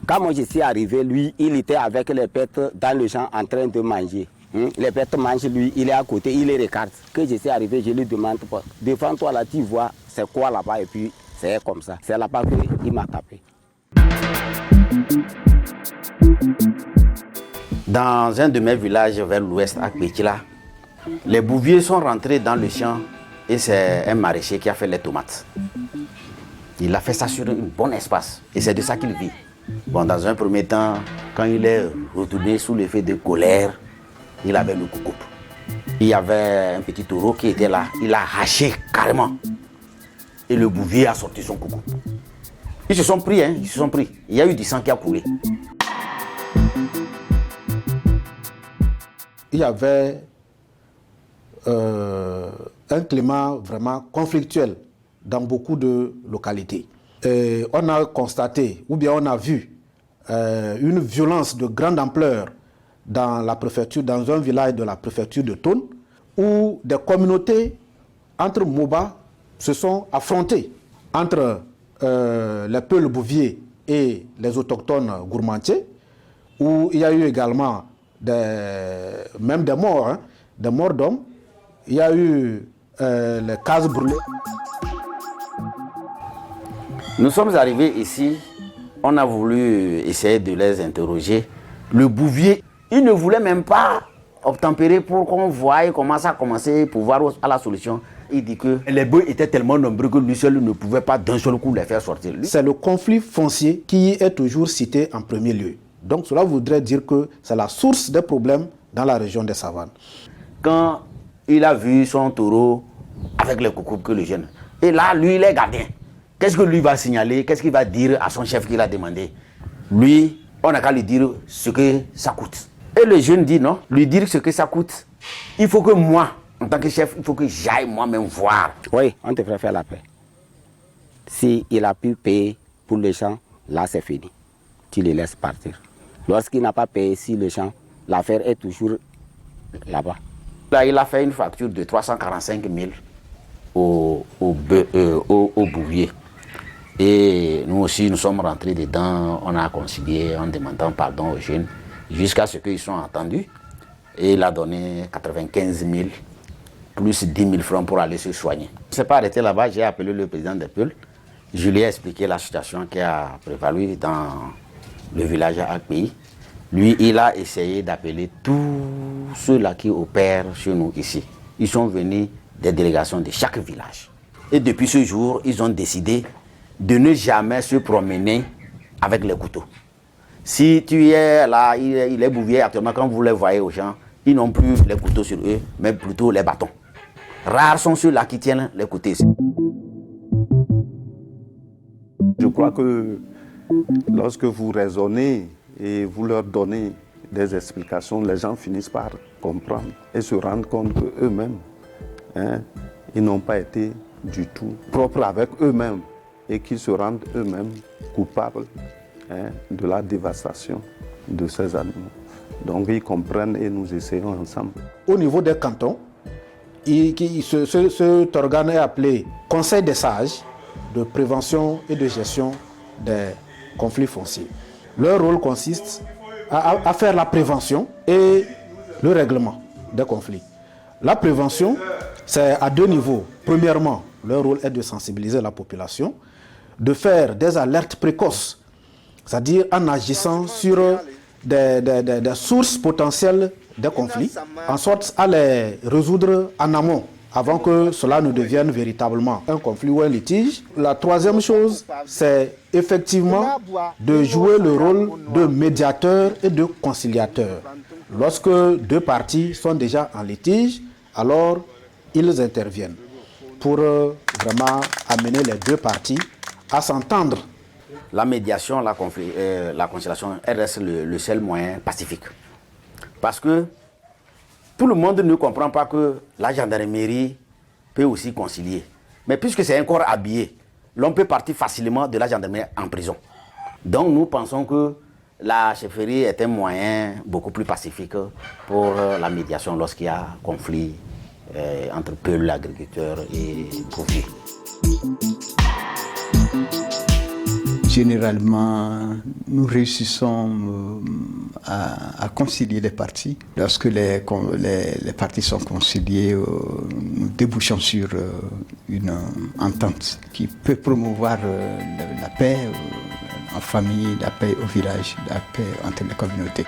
Quand moi je suis arrivé, lui, il était avec les bêtes dans le champ en train de manger. Les bêtes mangent, lui, il est à côté, il les regarde. Quand je suis arrivé, je lui demande, devant toi là, tu vois, c'est quoi là-bas? Et puis, c'est comme ça. C'est là-bas qu'il m'a tapé. Dans un de mes villages vers l'ouest, à Kbetila, les bouviers sont rentrés dans le champ et c'est un maraîcher qui a fait les tomates. Il a fait ça sur un bon espace et c'est de ça qu'il vit. Bon, dans un premier temps, quand il est retourné sous l'effet de colère, il avait le coucou. Il y avait un petit taureau qui était là, il a haché carrément. Et le bouvier a sorti son coucou. Ils se sont pris, ils se sont pris. Il y a eu du sang qui a coulé. Il y avait un climat vraiment conflictuel dans beaucoup de localités. Et on a constaté, ou bien on a vu, une violence de grande ampleur dans la préfecture, dans un village de la préfecture de Thone, où des communautés entre Moba se sont affrontées, entre les Peuls bouviers et les autochtones gourmandiers, où il y a eu également même des morts, des morts d'hommes. Il y a eu les cases brûlées. Nous sommes arrivés ici, on a voulu essayer de les interroger. Le bouvier, il ne voulait même pas obtempérer pour qu'on voie comment ça a commencé, pour voir à la solution. Il dit que les bœufs étaient tellement nombreux que lui seul ne pouvait pas d'un seul coup les faire sortir. C'est le conflit foncier qui est toujours cité en premier lieu. Donc cela voudrait dire que c'est la source des problèmes dans la région des savanes. Quand il a vu son taureau avec les coucous que le jeune, et là, lui, il est gardien. Qu'est-ce que lui va signaler? Qu'est-ce qu'il va dire à son chef qu'il a demandé? Lui, on n'a qu'à lui dire ce que ça coûte. Et le jeune dit non, lui dire ce que ça coûte. Il faut que moi, en tant que chef, il faut que j'aille moi-même voir. Oui, on devrait faire la paix. S'il a pu payer pour les champs, là c'est fini. Tu les laisses partir. Lorsqu'il n'a pas payé si le champ, l'affaire est toujours là-bas. Là, il a fait une facture de 345 000 au bouvier. Et nous aussi, nous sommes rentrés dedans, on a concilié en demandant pardon aux jeunes, jusqu'à ce qu'ils soient entendus. Et il a donné 95 000, plus 10 000 francs pour aller se soigner. Je ne s'est pas arrêté là-bas, j'ai appelé le président des Peuls. Je lui ai expliqué la situation qui a prévalu dans le village à Akpéi. Lui, il a essayé d'appeler tous ceux-là qui opèrent chez nous ici. Ils sont venus des délégations de chaque village. Et depuis ce jour, ils ont décidé de ne jamais se promener avec les couteaux. Si tu es là, il est bouvier actuellement, quand vous les voyez aux gens, ils n'ont plus les couteaux sur eux, mais plutôt les bâtons. Rares sont ceux-là qui tiennent les couteaux. Je crois que lorsque vous raisonnez et vous leur donnez des explications, les gens finissent par comprendre et se rendre compte qu'eux-mêmes, ils n'ont pas été du tout propres avec eux-mêmes et qu'ils se rendent eux-mêmes coupables de la dévastation de ces animaux. Donc ils comprennent et nous essayons ensemble. Au niveau des cantons, cet organe est appelé Conseil des sages de prévention et de gestion des conflits fonciers. Leur rôle consiste à faire la prévention et le règlement des conflits. La prévention, c'est à deux niveaux. Premièrement, leur rôle est de sensibiliser la population, de faire des alertes précoces, c'est-à-dire en agissant sur des sources potentielles des conflits, en sorte à les résoudre en amont, avant que cela ne devienne véritablement un conflit ou un litige. La troisième chose, c'est effectivement de jouer le rôle de médiateur et de conciliateur. Lorsque deux parties sont déjà en litige, alors ils interviennent pour vraiment amener les deux parties à s'entendre. La médiation, la conciliation, elle reste le seul moyen pacifique. Parce que Tout le monde ne comprend pas que la gendarmerie peut aussi concilier. Mais puisque c'est un corps habillé, l'on peut partir facilement de la gendarmerie en prison. Donc nous pensons que la chefferie est un moyen beaucoup plus pacifique pour la médiation lorsqu'il y a conflit entre peuple, agriculteurs et profit. Généralement, nous réussissons à concilier les parties. Lorsque les parties sont conciliées, nous débouchons sur une entente qui peut promouvoir la paix en famille, la paix au village, la paix entre les communautés.